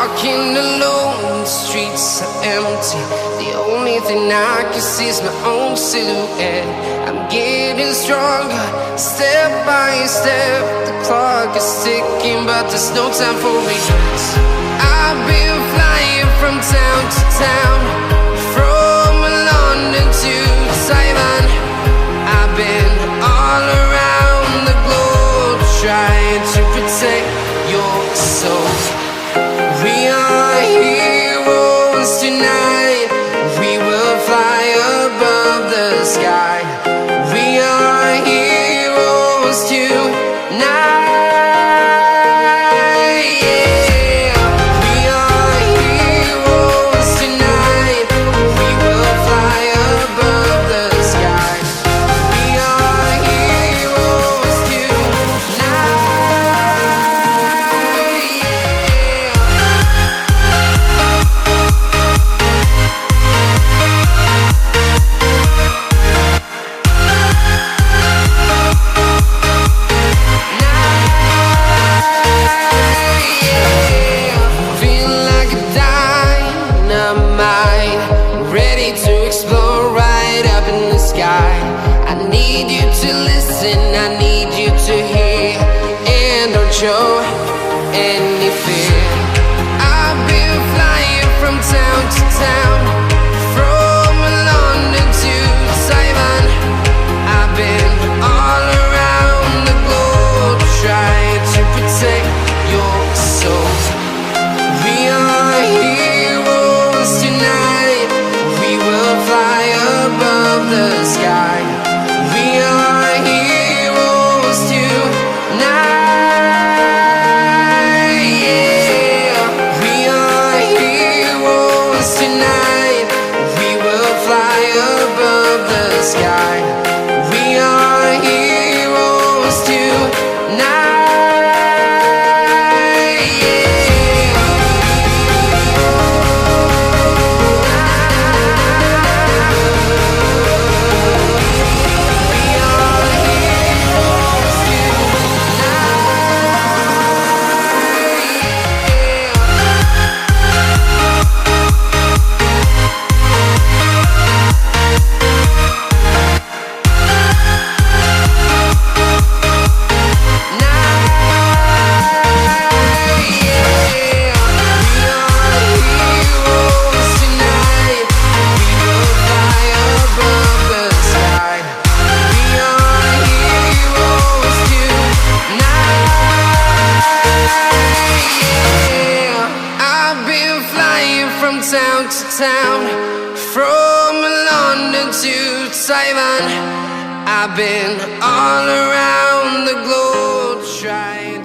walking alone, the streets are empty. The only thing I can see is my own silhouette. I'm getting stronger, step by step. The clock is ticking, but there's no time for regrets. I've been flying from town to town, from London to Taiwan. I've been all around the globe, trying to protect your soul. We are heroes tonight. We will fly above the sky. We are heroes tonight. Yeah. We are heroes tonight. We will fly above the sky. We are heroes tonight. I need you to listen, I need you to hear, and don't show any fear. I've been flying from town to town, from London to Taiwan. I've been all around the globe, trying to protect your soul. We are heroes tonight. We will fly above the sky. We are heroes tonight. Yeah. We are heroes tonight. We will fly above the sky. We are heroes tonight. From town to town, from London to Taiwan. I've been all around the globe trying